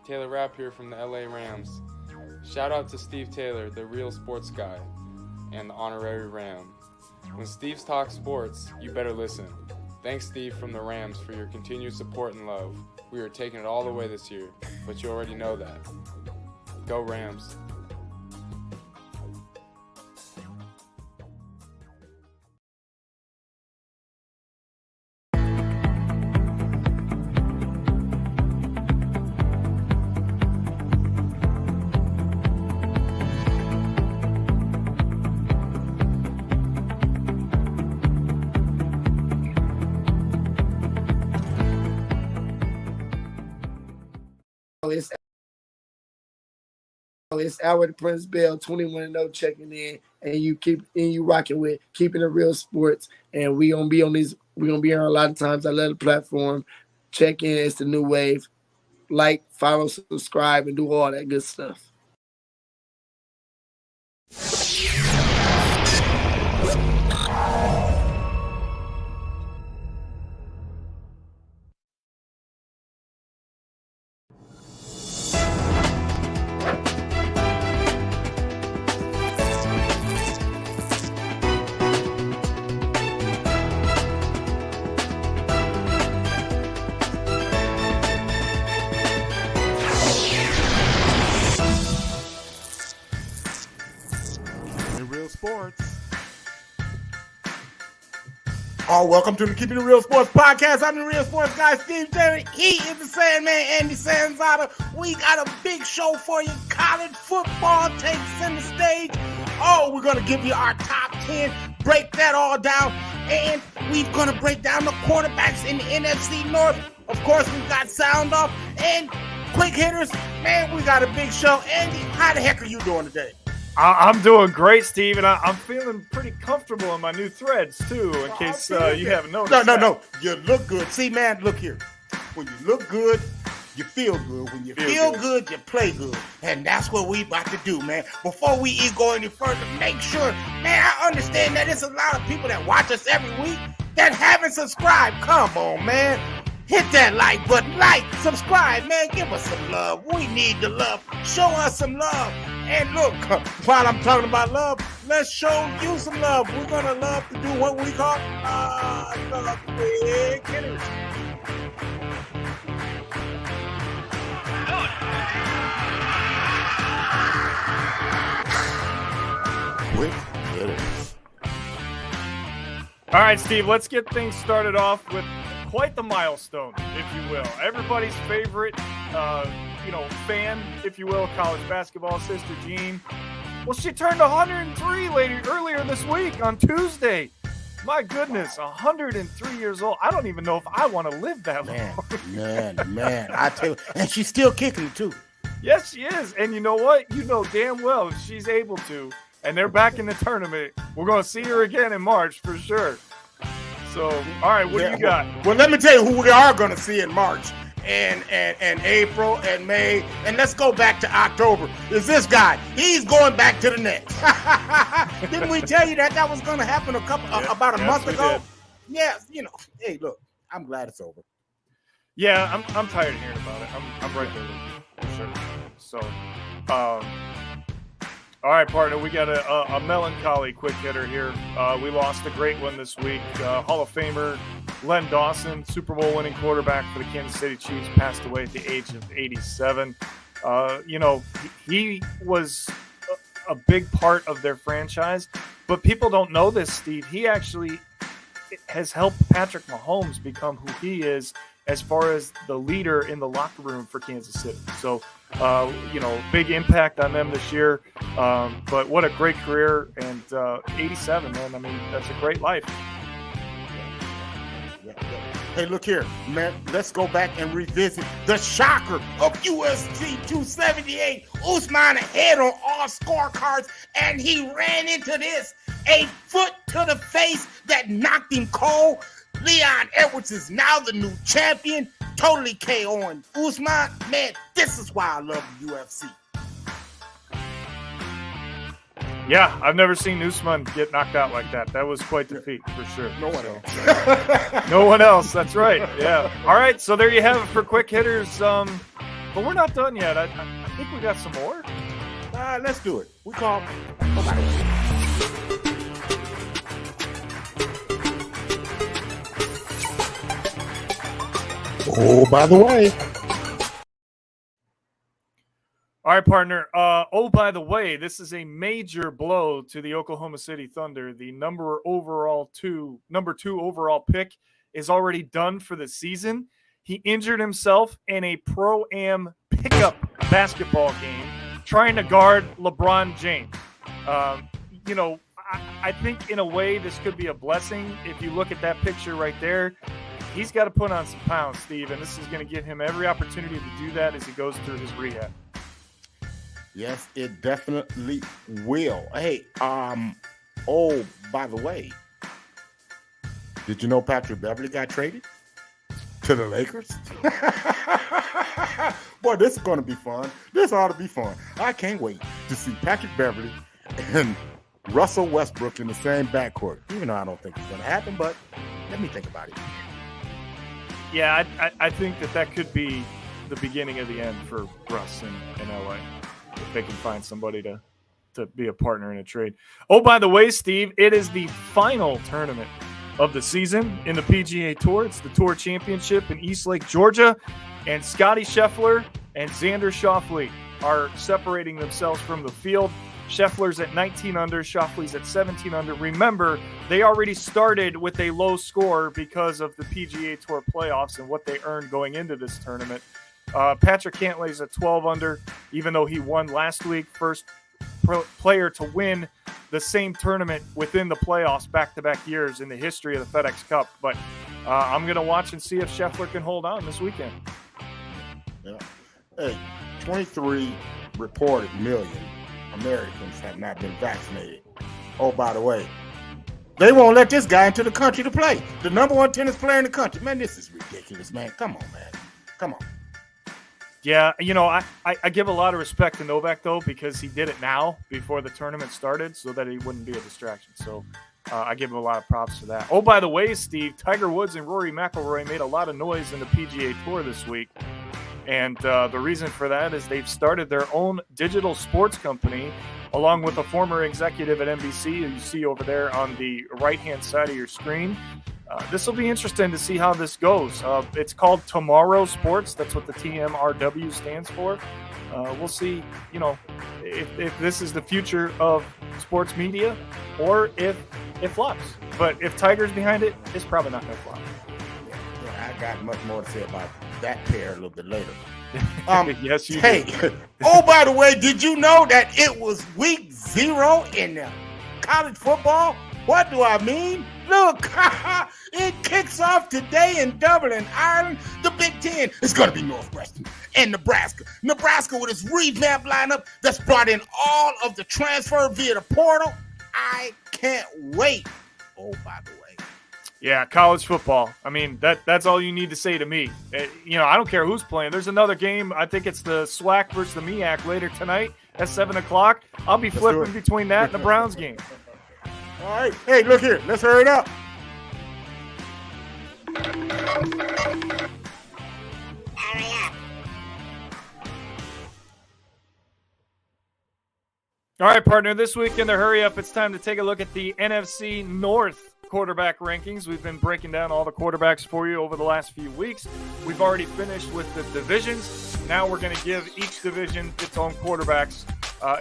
Taylor Rapp here from the LA Rams. Shout out to Steve Taylor, the real sports guy, and the honorary Ram. When Steve's talks sports, you better listen. Thanks, Steve from the Rams, for your continued support and love. We are taking it all the way this year, but you already know that. Go Rams. It's Albert Prince Bell, 21-0 checking in, and you rocking with Keeping It Real Sports. And we gonna be on here a lot of times. I love the platform. Check in, it's the new wave. Like, follow, subscribe, and do all that good stuff. Oh, welcome to the Keeping It Real Sports podcast. I'm the Real Sports guy, Steve Taylor. He is the Sandman, Andy Sanzada. We got a big show for you. College football takes center stage. Oh, we're going to give you our top 10, break that all down, and we're going to break down the quarterbacks in the NFC North. Of course, we've got sound off and quick hitters. Man, we got a big show. Andy, how the heck are you doing today? I'm doing great, Steve, and I'm feeling pretty comfortable in my new threads, too, in case you haven't noticed. No. You look good. See, man, look here. When you look good, you feel good. When you feel good, you play good. And that's what we about to do, man. Before we go any further, make sure, man, I understand that there's a lot of people that watch us every week that haven't subscribed. Come on, man. Hit that like button. Like, subscribe, man. Give us some love. We need the love. Show us some love. And look, while I'm talking about love, let's show you some love. We're going to love to do what we call the quick hitters. Quick hitters. All right, Steve, let's get things started off with quite the milestone, if you will. Everybody's favorite, fan, if you will, college basketball sister, Jean. Well, she turned 103 earlier this week on Tuesday. My goodness, 103 years old. I don't even know if I want to live that long. Man. I tell you, and she's still kicking it, too. Yes, she is. And you know what? You know damn well if she's able to, and they're back in the tournament, we're going to see her again in March for sure. So, all right, what do you got? Well, let me tell you who we are going to see in March and April and May. And let's go back to October. Is this guy. He's going back to the Nets. Didn't we tell you that was going to happen about a month ago? Did. Yeah, hey, look, I'm glad it's over. Yeah, I'm tired of hearing about it. I'm right there with you, for sure. So, all right, partner, we got a melancholy quick hitter here. We lost a great one this week. Hall of Famer Len Dawson, Super Bowl winning quarterback for the Kansas City Chiefs, passed away at the age of 87. He was a big part of their franchise, but people don't know this, Steve. He actually has helped Patrick Mahomes become who he is as far as the leader in the locker room for Kansas City. So, big impact on them this year. But what a great career. And 87, man, I mean, that's a great life. Yeah. Hey, look here, man. Let's go back and revisit the shocker of USC 278. Usman ahead on all scorecards, and he ran into this. A foot to the face that knocked him cold. Leon Edwards is now the new champion. Totally KO'ing Usman. Man, this is why I love the UFC. Yeah, I've never seen Usman get knocked out like that. That was quite the feat, for sure. No one else. No one else, that's right. Yeah. All right, so there you have it for quick hitters. But we're not done yet. I think we got some more. Let's do it. We call. Oh, by the way. Oh, by the way. All right, partner. By the way, this is a major blow to the Oklahoma City Thunder. The number two overall pick is already done for the season. He injured himself in a pro-am pickup basketball game trying to guard LeBron James. I think in a way this could be a blessing. If you look at that picture right there, he's got to put on some pounds, Steve, and this is going to give him every opportunity to do that as he goes through his rehab. Yes, it definitely will. Hey, by the way, did you know Patrick Beverley got traded to the Lakers? Boy, this is going to be fun. This ought to be fun. I can't wait to see Patrick Beverley and Russell Westbrook in the same backcourt, even though I don't think it's going to happen, but let me think about it. Yeah, I think that could be the beginning of the end for Russ in LA. If they can find somebody to be a partner in a trade. Oh, by the way, Steve, it is the final tournament of the season in the PGA Tour. It's the Tour Championship in Eastlake, Georgia. And Scotty Scheffler and Xander Schauffele are separating themselves from the field. Scheffler's at 19 under, Schauffele's at 17 under. Remember, they already started with a low score because of the PGA Tour playoffs and what they earned going into this tournament. Patrick Cantlay's at 12 under, even though he won last week. First player to win the same tournament within the playoffs back-to-back years in the history of the FedEx Cup. But I'm going to watch and see if Scheffler can hold on this weekend. Yeah. Hey, 23 reported million Americans have not been vaccinated. Oh, by the way, they won't let this guy into the country to play. The number one tennis player in the country. Man, this is ridiculous, man. Come on, man. Come on. Yeah, I give a lot of respect to Novak, though, because he did it now before the tournament started so that he wouldn't be a distraction. So I give him a lot of props for that. Oh, by the way, Steve, Tiger Woods and Rory McIlroy made a lot of noise in the PGA Tour this week. And the reason for that is they've started their own digital sports company along with a former executive at NBC who you see over there on the right-hand side of your screen. This will be interesting to see how this goes. It's called Tomorrow Sports. That's what the TMRW stands for. We'll see, if this is the future of sports media or if it flops. But if Tiger's behind it, it's probably not going to flop. Yeah, I got much more to say about that pair a little bit later. Yes, you do. Oh, by the way, did you know that it was week 0 in college football? What do I mean? Look, it kicks off today in Dublin, Ireland. The Big Ten is going to be Northwestern and Nebraska. Nebraska with its revamped lineup that's brought in all of the transfer via the portal. I can't wait. Oh, by the way. Yeah, college football. I mean, that's all you need to say to me. I don't care who's playing. There's another game. I think it's the SWAC versus the MEAC later tonight at 7 o'clock. I'll be flipping between that and the Browns game. All right. Hey, look here. Let's hurry it up. All right, partner. This week in the Hurry Up, it's time to take a look at the NFC North quarterback rankings. We've been breaking down all the quarterbacks for you over the last few weeks. We've already finished with the divisions. Now we're going to give each division its own quarterbacks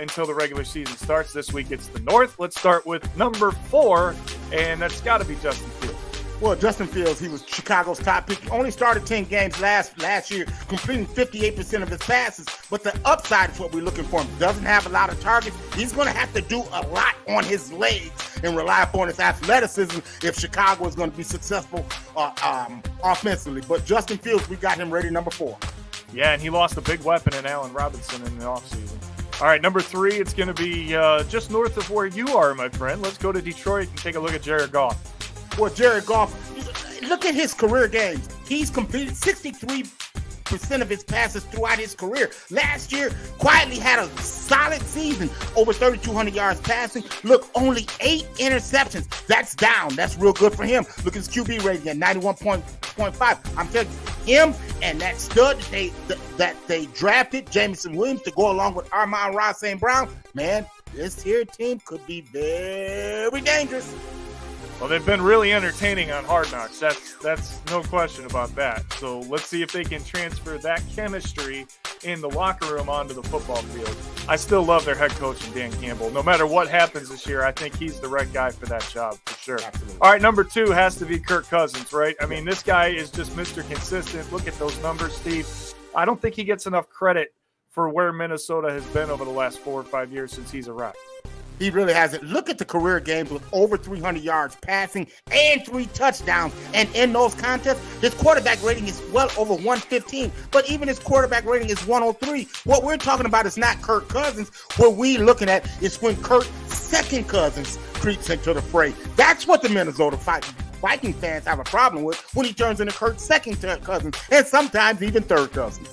until the regular season starts. This week it's the North. Let's start with number 4, and that's got to be Justin Fields. Well, Justin Fields, he was Chicago's top pick. He only started 10 games last year, completing 58% of his passes. But the upside is what we're looking for. He doesn't have a lot of targets. He's going to have to do a lot on his legs and rely upon his athleticism if Chicago is going to be successful offensively. But Justin Fields, we got him ready, number 4. Yeah, and he lost a big weapon in Allen Robinson in the offseason. All right, number 3, it's going to be just north of where you are, my friend. Let's go to Detroit and take a look at Jared Goff. Well, Jared Goff, look at his career games. He's completed 63% of his passes throughout his career. Last year, quietly had a solid season, over 3,200 yards passing. Look, only 8 interceptions. That's down. That's real good for him. Look at his QB rating at 91.5. I'm telling you, him and that stud that they drafted, Jamison Williams, to go along with Amon-Ra St. Brown, man, this here team could be very dangerous. Well, they've been really entertaining on Hard Knocks. That's no question about that. So let's see if they can transfer that chemistry in the locker room onto the football field. I still love their head coach, Dan Campbell. No matter what happens this year, I think he's the right guy for that job for sure. Absolutely. All right, number 2 has to be Kirk Cousins, right? I mean, this guy is just Mr. Consistent. Look at those numbers, Steve. I don't think he gets enough credit for where Minnesota has been over the last 4 or 5 years since he's arrived. He really hasn't. Look at the career games with over 300 yards passing and 3 touchdowns. And in those contests, his quarterback rating is well over 115. But even his quarterback rating is 103. What we're talking about is not Kirk Cousins. What we're looking at is when Kirk's second Cousins creeps into the fray. That's what the Minnesota Viking fans have a problem with, when he turns into Kirk's second Cousins and sometimes even third Cousins.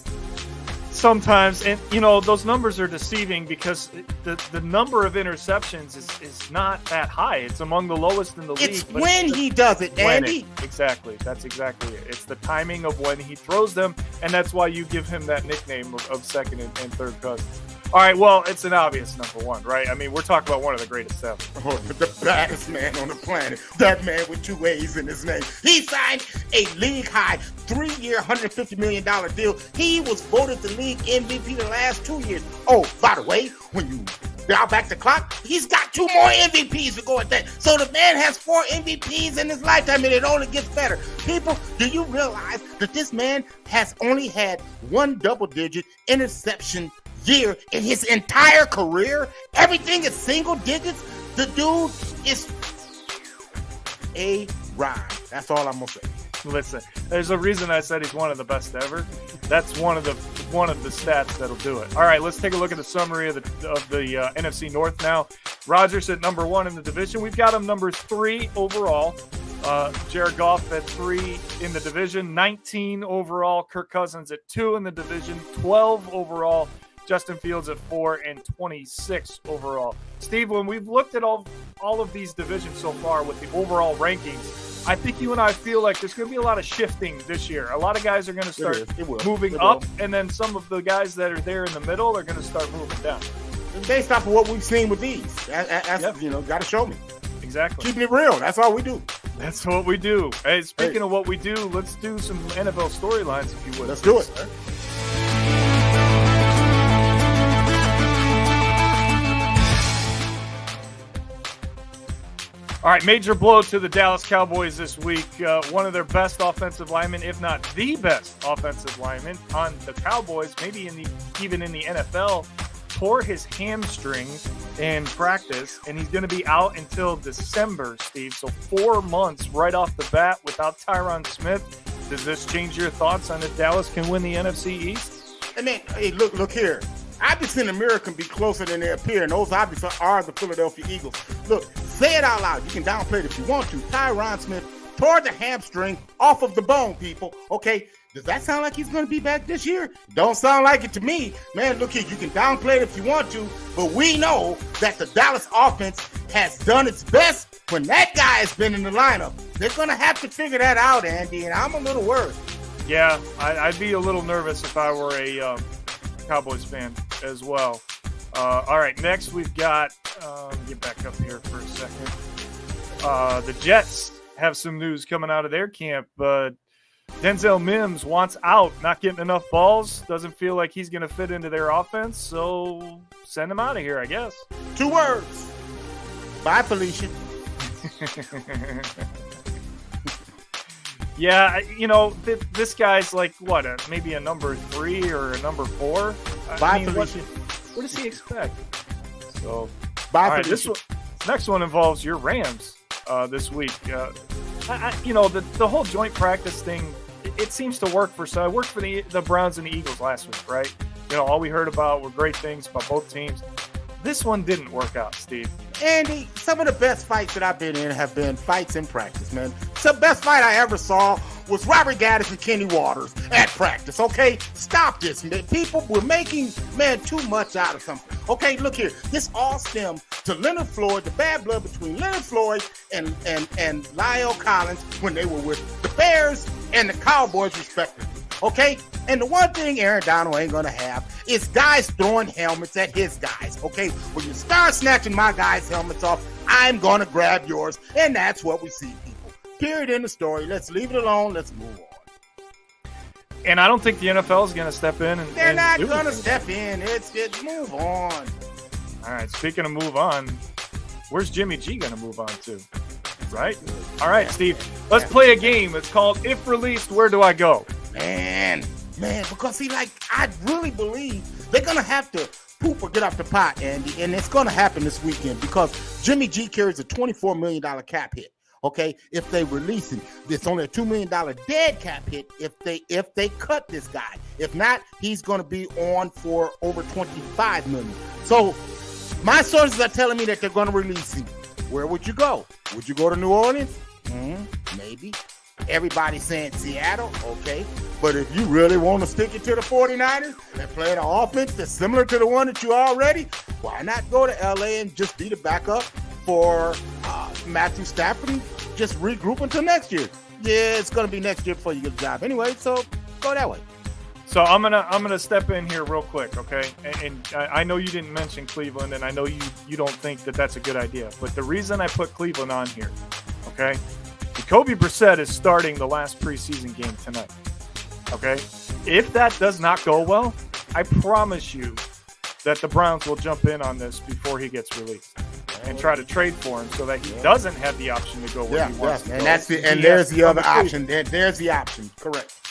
Sometimes, and those numbers are deceiving because the number of interceptions is not that high. It's among the lowest in the league. It's when he does it, Andy. Exactly. That's exactly it. It's the timing of when he throws them, and that's why you give him that nickname of second and third Cousins. All right, well, it's an obvious number 1, right? I mean, we're talking about one of the greatest ever. Oh, the baddest man on the planet. That man with 2 A's in his name. He signed a league-high 3-year, $150 million deal. He was voted the league MVP the last 2 years. Oh, by the way, when you dial back the clock, he's got 2 more MVPs to go at that. So the man has 4 MVPs in his lifetime, and it only gets better. People, do you realize that this man has only had 1 double-digit interception year in his entire career? Everything is single digits. The dude is a rhyme. That's all I'm gonna say. Listen, there's a reason I said he's one of the best ever. That's one of the stats that'll do it. All right, let's take a look at the summary of the NFC North now. Rodgers at number 1 in the division. We've got him number 3 overall. Jared Goff at 3 in the division. 19 overall. Kirk Cousins at 2 in the division. 12 overall. Justin Fields at 4 and 26 overall. Steve, when we've looked at all of these divisions so far with the overall rankings, I think you and I feel like there's going to be a lot of shifting this year. A lot of guys are going to start moving up, and then some of the guys that are there in the middle are going to start moving down. Based off of what we've seen with these, that's got to show me. Exactly. Keeping it real. That's all we do. That's what we do. Hey, speaking of what we do, let's do some NFL storylines, if you would. Let's do it. Sir. All right, major blow to the Dallas Cowboys this week. One of their best offensive linemen, if not the best offensive lineman on the Cowboys, maybe even in the NFL, tore his hamstring in practice, and he's going to be out until December, Steve. So 4 months right off the bat without Tyron Smith. Does this change your thoughts on if Dallas can win the NFC East? I mean, hey, look here. Obviously, in America can be closer than they appear, and those obviously are the Philadelphia Eagles. Look, say it out loud. You can downplay it if you want to. Tyron Smith tore the hamstring off of the bone, people. Okay, does that sound like he's going to be back this year? Don't sound like it to me. Man, look here, you can downplay it if you want to, but we know that the Dallas offense has done its best when that guy has been in the lineup. They're going to have to figure that out, Andy, and I'm a little worried. Yeah, I'd be a little nervous if I were a Cowboys fan as well. All right, next we've got, get back up here for a second. The Jets have some news coming out of their camp, but Denzel Mims wants out, not getting enough balls, doesn't feel like he's going to fit into their offense, so send him out of here, I guess. 2 words. Bye, Felicia. Yeah, this guy's like, what, maybe a number 3 or a number 4? Bye, Felicia. What does he expect? So, bye, right, this next one involves your Rams this week. The whole joint practice thing, it seems to work for some. It worked for the Browns and the Eagles last week, right? All we heard about were great things about both teams. This one didn't work out, Steve. Andy, some of the best fights that I've been in have been fights in practice, man. The best fight I ever saw was Robert Gaddis and Kenny Waters at practice, okay? Stop this, man. People were making, too much out of something. Okay, look here. This all stemmed to Leonard Floyd, the bad blood between Leonard Floyd and Lyle Collins when they were with the Bears and the Cowboys, respectively. okay? And the one thing Aaron Donald ain't going to have is guys throwing helmets at his guys, okay? When you start snatching my guys' helmets off, I'm going to grab yours, and that's what we see, people. Period in the story. Let's leave it alone. Let's move on. And I don't think the NFL is going to step in. They're not going to step in. It's just move on. All right, speaking of move on, where's Jimmy G going to move on to? Right? All right, Steve, let's play a game. It's called If Released, Where Do I Go? Man, because see, like, I really believe they're going to have to poop or get off the pot, Andy, and it's going to happen this weekend because Jimmy G carries a $24 million cap hit. Okay, if they release him, it's only a $2 million dead cap hit if they cut this guy. If not, he's going to be on for over $25 million. So my sources are telling me that they're going to release him. Where would you go? Would you go to New Orleans? Maybe. Everybody's saying Seattle, okay. But if you really want to stick it to the 49ers and play an offense that's similar to the one that you already, why not go to LA and just be the backup for Matthew Stafford and just regroup until next year? Yeah, it's going to be next year before you get a job anyway, so go that way. So I'm gonna step in here real quick, okay? And I know you didn't mention Cleveland, and I know you don't think that that's a good idea. But the reason I put Cleveland on here, okay? Jacoby Brissett is starting the last preseason game tonight, okay? If that does not go well, I promise you that the Browns will jump in on this before he gets released and try to trade for him so that he doesn't have the option to go where he wants to go. And there's the other option. There's the option. Correct.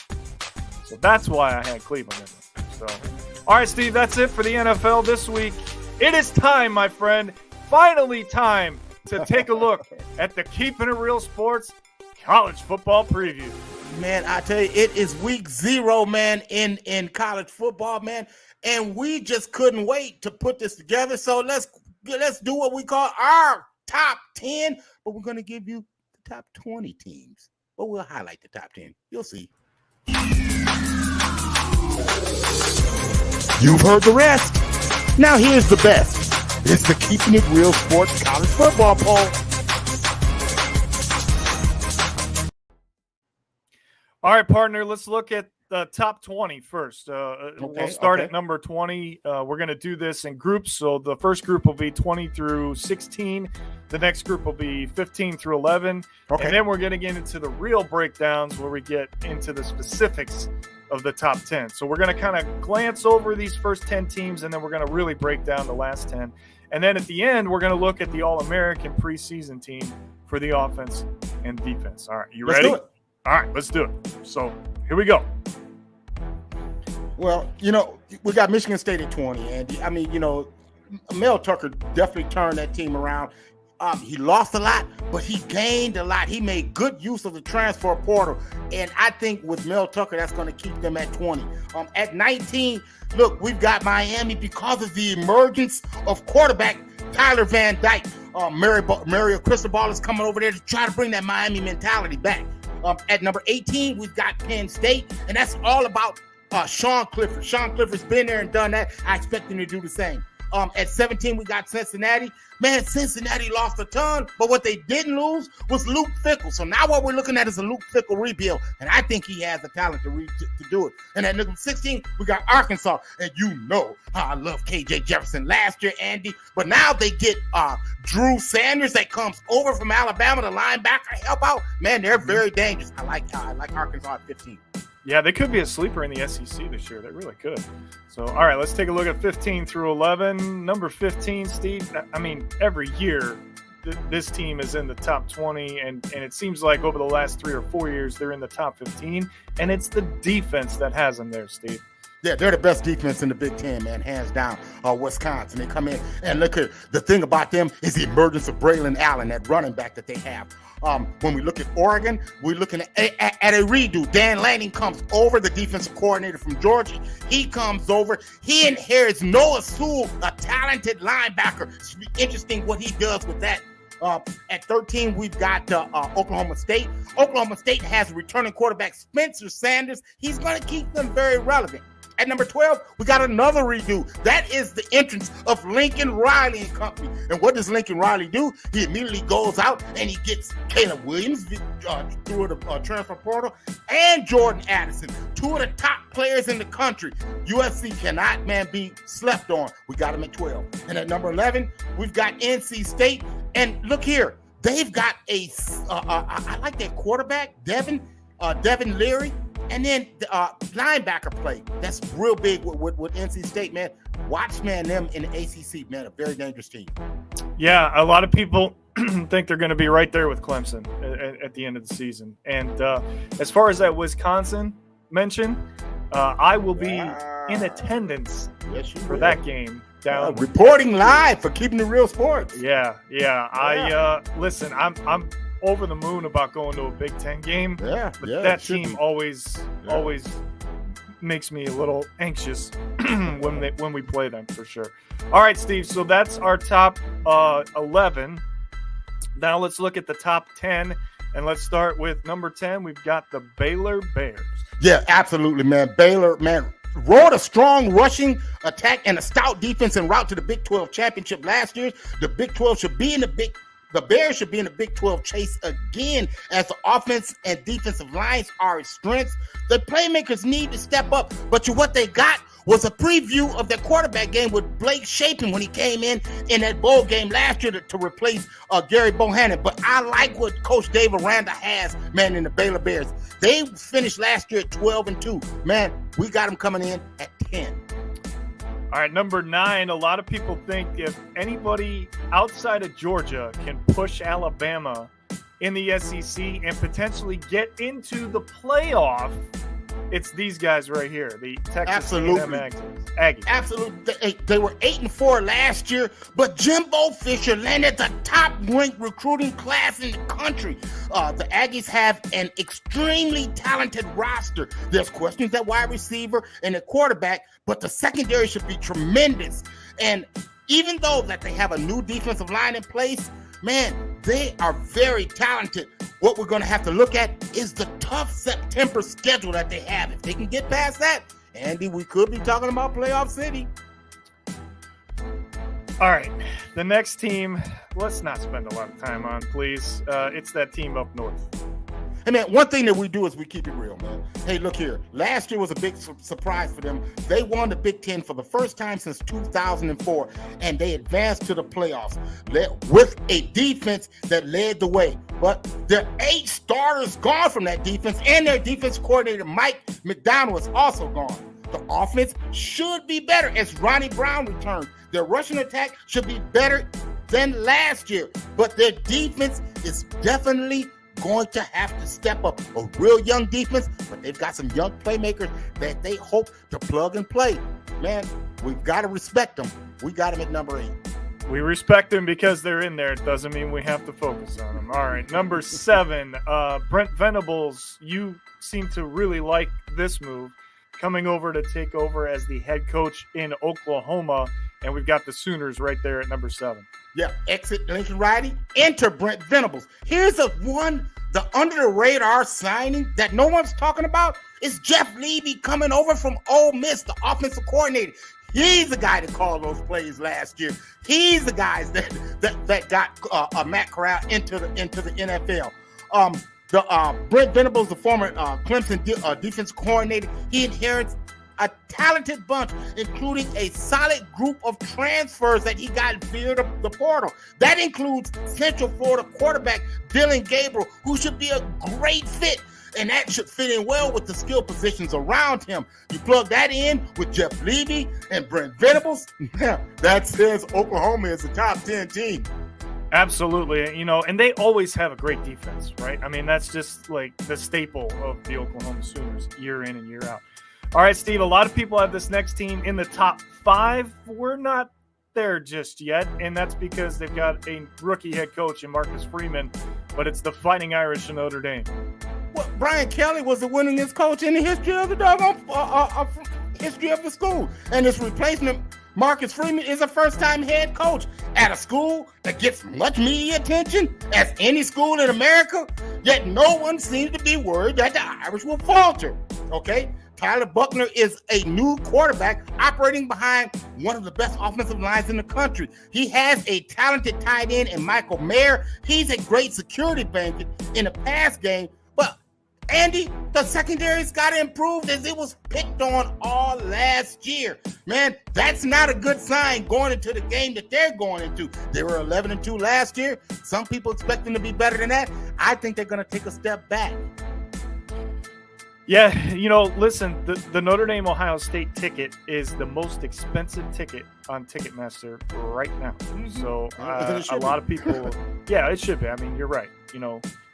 So that's why I had Cleveland in it. So, all right, Steve, that's it for the NFL this week. It is time, my friend, finally time to take a look at the Keeping It Real Sports College Football Preview. Man, I tell you, it is week 0, man, in college football, man, and we just couldn't wait to put this together. So let's do what we call our top 10, but we're going to give you the top 20 teams. But we'll highlight the top 10. You'll see. You've heard the rest. Now here's the best. It's the Keeping It Real Sports College Football Poll. All right, partner, let's look at the top 20 first. We'll start at number 20. We're going to do this in groups. So the first group will be 20 through 16. The next group will be 15 through 11. And then we're going to get into the real breakdowns where we get into the specifics of the top 10. So we're going to kind of glance over these first 10 teams, and then we're going to really break down the last 10. And then at the end, we're going to look at the All-American preseason team for the offense and defense. All right, you ready? Let's do it. All right, let's do it. So here we go. Well, we got Michigan State at 20, and I mean, Mel Tucker definitely turned that team around. He lost a lot, but he gained a lot. He made good use of the transfer portal, and I think with Mel Tucker, that's going to keep them at 20. At 19, look, we've got Miami because of the emergence of quarterback Tyler Van Dyke. Mario Cristobal is coming over there to try to bring that Miami mentality back. At number 18, we've got Penn State, and that's all about Sean Clifford. Sean Clifford's been there and done that. I expect him to do the same. At 17, we got Cincinnati. Man, Cincinnati lost a ton, but what they didn't lose was Luke Fickell. So now what we're looking at is a Luke Fickell rebuild, and I think he has the talent to do it. And at number 16, we got Arkansas, and how I love KJ Jefferson last year, Andy, but now they get Drew Sanders that comes over from Alabama, the linebacker, help out. Man, they're very dangerous. I like Arkansas at 15. Yeah, they could be a sleeper in the SEC this year. They really could. So, all right, let's take a look at 15 through 11. Number 15, Steve, I mean, every year this team is in the top 20, and it seems like over the last 3 or 4 years they're in the top 15, and it's the defense that has them there, Steve. Yeah, they're the best defense in the Big Ten, man, hands down. Wisconsin, they come in, and look at the thing about them is the emergence of Braylon Allen, that running back that they have. When we look at Oregon, we're looking at a redo. Dan Lanning comes over, the defensive coordinator from Georgia. He comes over. He inherits Noah Sewell, a talented linebacker. It should be interesting what he does with that. At 13, we've got Oklahoma State. Oklahoma State has returning quarterback Spencer Sanders. He's going to keep them very relevant. At number 12, we got another redo. That is the entrance of Lincoln Riley and company. And what does Lincoln Riley do? He immediately goes out and he gets Caleb Williams through the transfer portal and Jordan Addison, two of the top players in the country. USC cannot, man, be slept on. We got them at 12. And at number 11, we've got NC State. And look here, they've got I like that quarterback, Devin Leary. And then linebacker play. That's real big with NC State, man. Watch, man, them in the ACC, man, a very dangerous team. Yeah, a lot of people think they're going to be right there with Clemson at the end of the season. And as far as that Wisconsin mention, I will be in attendance for that game. Down reporting live for Keeping It Real Sports. Yeah. Listen, I'm over the moon about going to a Big Ten game. But that team always makes me a little anxious when we play them, for sure. All right, Steve. So that's our top 11. Now let's look at the top 10, and let's start with number 10. We've got the Baylor Bears. Yeah, absolutely, man. Baylor, man, rode a strong rushing attack and a stout defense en route to the Big 12 championship last year. The Big 12 should be in the Bears should be in the Big 12 chase again, as the offense and defensive lines are its strengths. The playmakers need to step up, but what they got was a preview of their quarterback game with Blake Shapen when he came in that bowl game last year to replace Gary Bohannon. But I like what Coach Dave Aranda has, man, in the Baylor Bears. They finished last year at 12-2. Man, we got them coming in at 10. All right, number 9, a lot of people think if anybody outside of Georgia can push Alabama in the SEC and potentially get into the playoff, it's these guys right here, the Texas A&M Aggies. Absolutely. They were 8-4 last year, but Jimbo Fisher landed the top-ranked recruiting class in the country. The Aggies have an extremely talented roster. There's questions at wide receiver and at quarterback, but the secondary should be tremendous. And even though that they have a new defensive line in place, man, they are very talented. What we're going to have to look at is the tough September schedule that they have. If they can get past that, Andy, we could be talking about playoff city. All right, the next team, let's not spend a lot of time on, please. It's that team up north. Hey, man, one thing that we do is we keep it real, man. Hey, look here. Last year was a big surprise for them. They won the Big Ten for the first time since 2004, and they advanced to the playoffs with a defense that led the way. But there are 8 starters gone from that defense, and their defense coordinator, Mike McDonald, is also gone. The offense should be better as Ronnie Brown returns. Their rushing attack should be better than last year, but their defense is definitely going to have to step up. A real young defense, but they've got some young playmakers that they hope to plug and play. Man, we've got to respect them. We got them at number 8. We respect them because they're in there. It doesn't mean we have to focus on them. All right, number 7, Brent Venables. You seem to really like this move, coming over to take over as the head coach in Oklahoma, and we've got the Sooners right there at number 7. Yeah, exit Lincoln Riley, enter Brent Venables. Here's the under-the-radar signing that no one's talking about is Jeff Levy coming over from Ole Miss, the offensive coordinator. He's the guy that called those plays last year. He's the guy that got Matt Corral into the NFL. Brent Venables, the former Clemson defense coordinator, he inherits a talented bunch, including a solid group of transfers that he got via the portal. That includes Central Florida quarterback Dylan Gabriel, who should be a great fit, and that should fit in well with the skill positions around him. You plug that in with Jeff Levy and Brent Venables, that says Oklahoma is a top 10 team. Absolutely. And they always have a great defense, right? I mean, that's just like the staple of the Oklahoma Sooners year in and year out. All right, Steve, a lot of people have this next team in the top 5. We're not there just yet, and that's because they've got a rookie head coach in Marcus Freeman, but it's the Fighting Irish of Notre Dame. Well, Brian Kelly was the winningest coach in the history of the history of the school, and his replacement, Marcus Freeman, is a first-time head coach at a school that gets much media attention as any school in America, yet no one seems to be worried that the Irish will falter, okay? Tyler Buckner is a new quarterback operating behind one of the best offensive lines in the country. He has a talented tight end in Michael Mayer. He's a great security blanket in the pass game. But Andy, the secondary's got to improve as it was picked on all last year. Man, that's not a good sign going into the game that they're going into. They were 11-2 last year. Some people expect them to be better than that. I think they're going to take a step back. Yeah, listen, the Notre Dame-Ohio State ticket is the most expensive ticket on Ticketmaster right now. Mm-hmm. So a lot of people, yeah, it should be. I mean, you're right,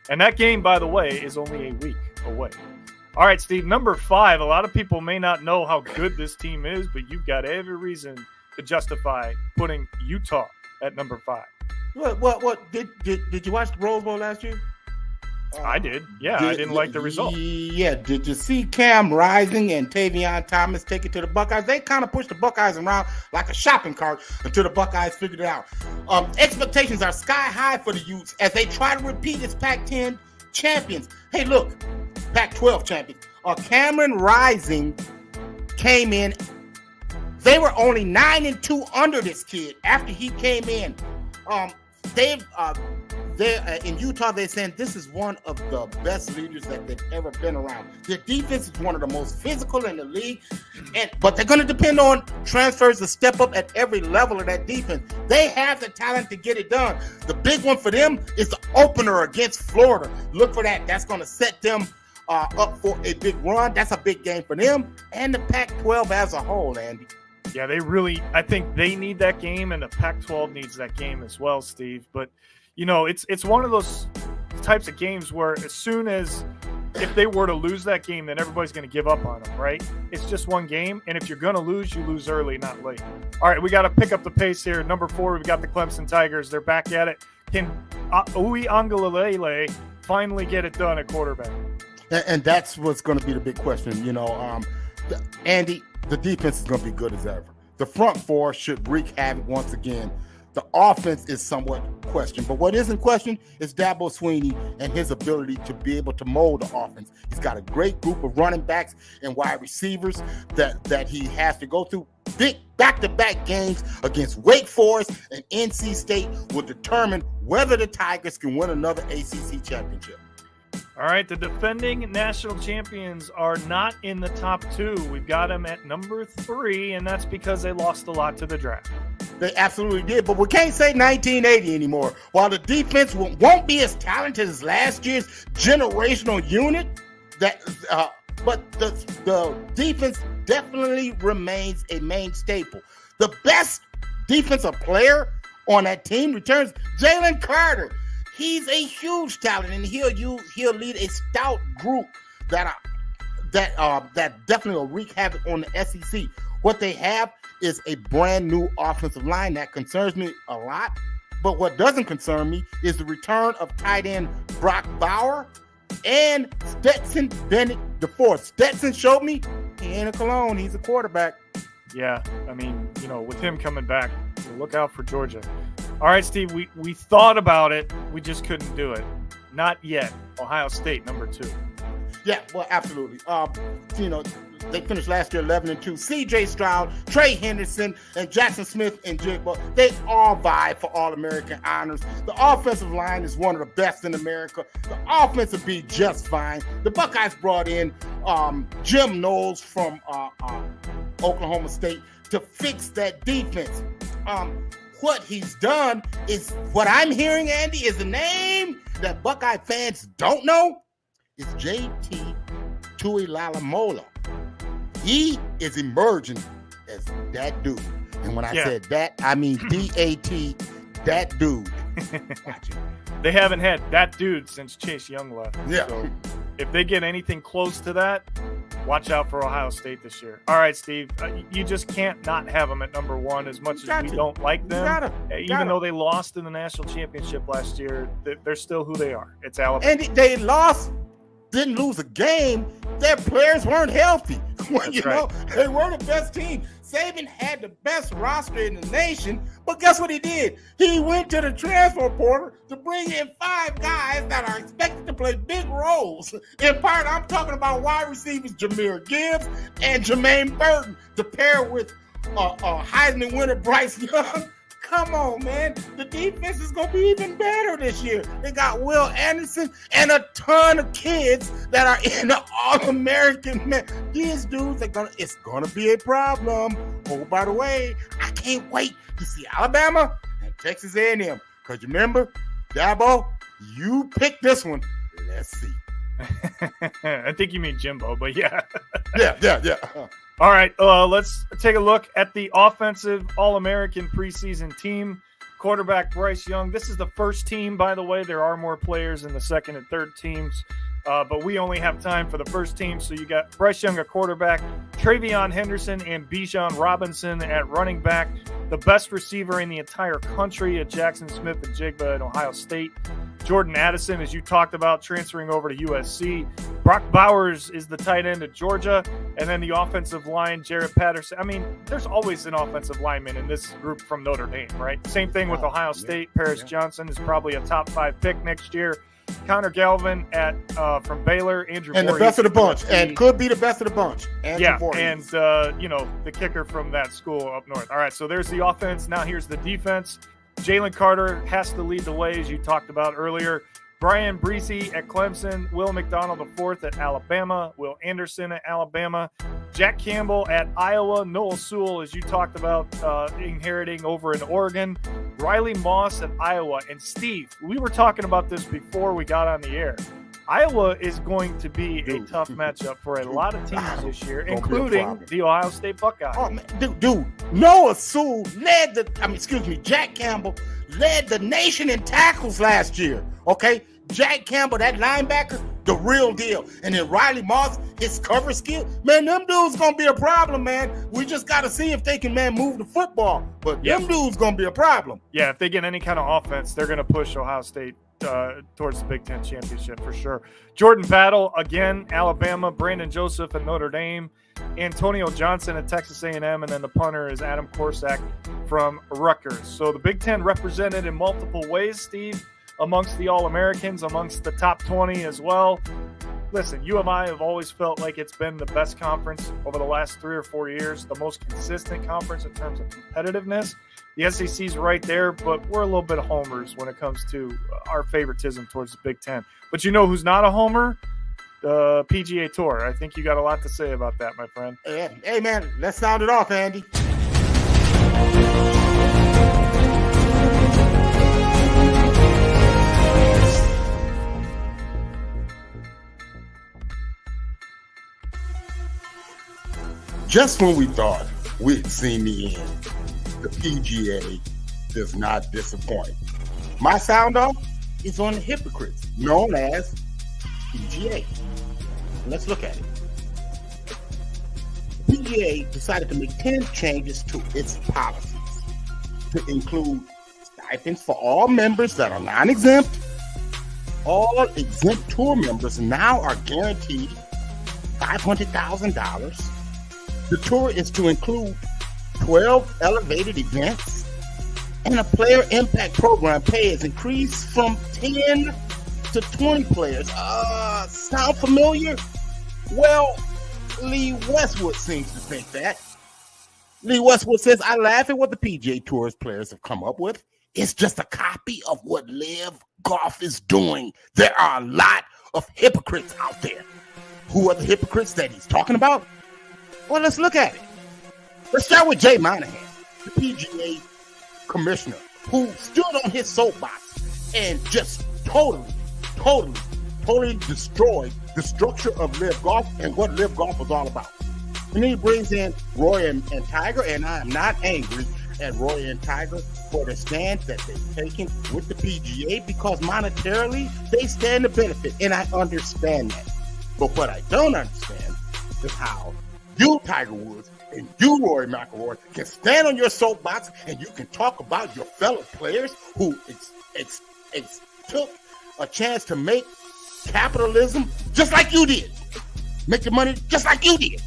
And that game, by the way, is only a week away. All right, Steve, number 5. A lot of people may not know how good this team is, but you've got every reason to justify putting Utah at number 5. What? Did you watch the Rose Bowl last year? I did. Yeah, I didn't like the result. Yeah, did you see Cam Rising and Tavion Thomas take it to the Buckeyes? They kind of pushed the Buckeyes around like a shopping cart until the Buckeyes figured it out. Expectations are sky high for the Utes as they try to repeat as Pac-10 champions. Hey, look, Pac-12 champions. Cameron Rising came in. They were only 9-2 under this kid after he came in. In Utah, they're saying this is one of the best leaders that they've ever been around. Their defense is one of the most physical in the league, but they're going to depend on transfers to step up at every level of that defense. They have the talent to get it done. The big one for them is the opener against Florida. Look for that. That's going to set them up for a big run. That's a big game for them and the Pac-12 as a whole, Andy. Yeah, I think they need that game, and the Pac-12 needs that game as well, Steve. But, it's one of those types of games where as soon as if they were to lose that game, then everybody's going to give up on them, right? It's just one game, and if you're going to lose, you lose early, not late. All right, we got to pick up the pace here. Number 4, we've got the Clemson Tigers. They're back at it. Can Ui Angalalele finally get it done at quarterback? And that's what's going to be the big question. Andy, the defense is going to be good as ever. The front 4 should wreak havoc once again. The offense is somewhat questioned, but what isn't questioned is Dabo Swinney and his ability to be able to mold the offense. He's got a great group of running backs and wide receivers that he has to go through. Big back-to-back games against Wake Forest and NC State will determine whether the Tigers can win another ACC championship. All right, the defending national champions are not in the top 2. We've got them at number 3, and that's because they lost a lot to the draft. They absolutely did, but we can't say 1980 anymore. While the defense won't be as talented as last year's generational unit, but the defense definitely remains a main staple. The best defensive player on that team returns, Jalen Carter. He's a huge talent, and he'll lead a stout group that definitely will wreak havoc on the SEC. What they have is a brand new offensive line that concerns me a lot. But what doesn't concern me is the return of tight end Brock Bauer and Stetson Bennett IV. Stetson showed me he ain't a clone. He's a quarterback. Yeah, I mean, with him coming back, look out for Georgia. All right, Steve, we thought about it. We just couldn't do it. Not yet. Ohio State, number 2. Yeah, well, absolutely. They finished last year 11-2. C.J. Stroud, Trey Henderson, and Jackson Smith and Jigba, they all vie for All-American honors. The offensive line is one of the best in America. The offense will be just fine. The Buckeyes brought in Jim Knowles from Oklahoma State to fix that defense. What he's done is, what I'm hearing, Andy, is a name that Buckeye fans don't know. It's J.T. Tuilalamola. He is emerging as that dude. And when I said that, I mean D-A-T, that dude. Watch it. They haven't had that dude since Chase Young left. Yeah. So if they get anything close to that, watch out for Ohio State this year. All right, Steve, you just can't not have them at number 1 as much as we don't like them. Even though they lost in the national championship last year, they're still who they are. It's Alabama. And they didn't lose a game. Their players weren't healthy. Well, you know, they were the best team. Saban had the best roster in the nation, but guess what he did? He went to the transfer portal to bring in 5 guys that are expected to play big roles. In part, I'm talking about wide receivers Jahmyr Gibbs and Jermaine Burton to pair with Heisman winner Bryce Young. Come on, man. The defense is going to be even better this year. They got Will Anderson and a ton of kids that are in the All-American. Man, these dudes it's going to be a problem. Oh, by the way, I can't wait to see Alabama and Texas A&M. Because remember, Dabo, you picked this one. Let's see. I think you mean Jimbo, but yeah. Yeah. All right, let's take a look at the offensive All-American preseason team. Quarterback Bryce Young. This is the first team, by the way. There are more players in the second and third teams, but we only have time for the first team. So you got Bryce Young at quarterback, Travion Henderson and Bijan Robinson at running back, the best receiver in the entire country at Jackson Smith-Njigba at Ohio State. Jordan Addison, as you talked about, transferring over to USC. Brock Bowers is the tight end at Georgia. And then the offensive line, Jared Patterson. I mean, there's always an offensive lineman in this group from Notre Dame, right? Same thing with Ohio State. Paris Johnson is probably a top 5 pick next year. Connor Galvin from Baylor. Andrew and Voorhees, the best of the bunch. And could be the best of the bunch. Andrew Voorhees. And, the kicker from that school up north. All right, so there's the offense. Now here's the defense. Jalen Carter has to lead the way, as you talked about earlier. Brian Breesy at Clemson, Will McDonald IV at Alabama, Will Anderson at Alabama, Jack Campbell at Iowa, Noah Sewell, as you talked about, inheriting over in Oregon, Riley Moss at Iowa. And Steve, we were talking about this before we got on the air. Iowa is going to be a tough matchup for a lot of teams this year, including the Ohio State Buckeyes. Oh, man, dude, Noah Sewell Jack Campbell led the nation in tackles last year, okay? Jack Campbell, that linebacker, the real deal. And then Riley Moss, his cover skill, man, them dudes going to be a problem, man. We just got to see if they can, move the football. But them dudes going to be a problem. Yeah, if they get any kind of offense, they're going to push Ohio State towards the Big Ten championship for sure. Jordan Battle, again, Alabama, Brandon Joseph at Notre Dame, Antonio Johnson at Texas A&M, and then the punter is Adam Korsak from Rutgers. So the Big Ten represented in multiple ways, Steve, amongst the All-Americans, amongst the top 20 as well. Listen, U of I have always felt like it's been the best conference over the last 3 or 4 years, the most consistent conference in terms of competitiveness. The SEC's right there, but we're a little bit of homers when it comes to our favoritism towards the Big Ten. But you know who's not a homer? The PGA Tour. I think you got a lot to say about that, my friend. Hey, man, let's sound it off, Andy. Just when we thought we had seen the end, the PGA does not disappoint. My sound off is on the hypocrites, known as PGA. Let's look at it. The PGA decided to make 10 changes to its policies to include stipends for all members that are non-exempt. All exempt tour members now are guaranteed $500,000. The tour is to include 12 elevated events, and a player impact program pay is increased from 10 to 20 players. Sound familiar? Well, Lee Westwood seems to think that. Lee Westwood says, I laugh at what the PGA Tour's players have come up with. It's just a copy of what Live Golf is doing. There are a lot of hypocrites out there. Who are the hypocrites that he's talking about? Well, let's look at it. Let's start with Jay Monahan, the PGA commissioner, who stood on his soapbox and just totally destroyed the structure of Live Golf and what Live Golf was all about. And then he brings in Roy and Tiger, and I am not angry at Roy and Tiger for the stance that they've taken with the PGA, because monetarily they stand to benefit, and I understand that. But what I don't understand is how you, Tiger Woods, and you, Rory McIlroy, can stand on your soapbox and you can talk about your fellow players who took a chance to make capitalism just like you did. Make the money just like you did.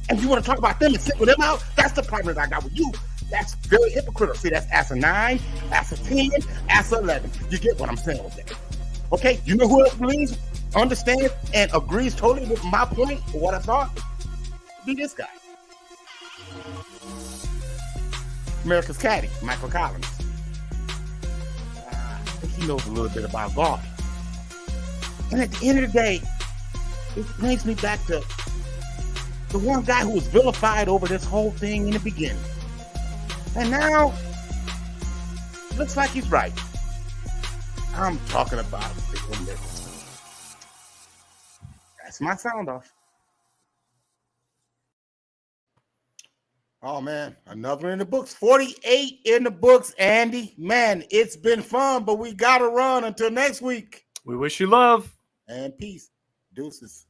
And you want to talk about them and single them out? That's the problem that I got with you. That's very hypocritical. See, that's ASA 9, ASA 10, ASA 11. You get what I'm saying with that. Okay? You know who else believes, understands, and agrees totally with my point or what I thought? Be this guy. America's caddy, Michael Collins. I think he knows a little bit about golf. And at the end of the day, it brings me back to the one guy who was vilified over this whole thing in the beginning. And now, looks like he's right. I'm talking about the Olympics. That's my sound off. Oh, man, another in the books. 48 in the books, Andy. Man, it's been fun, but we got to run until next week. We wish you love. And peace. Deuces.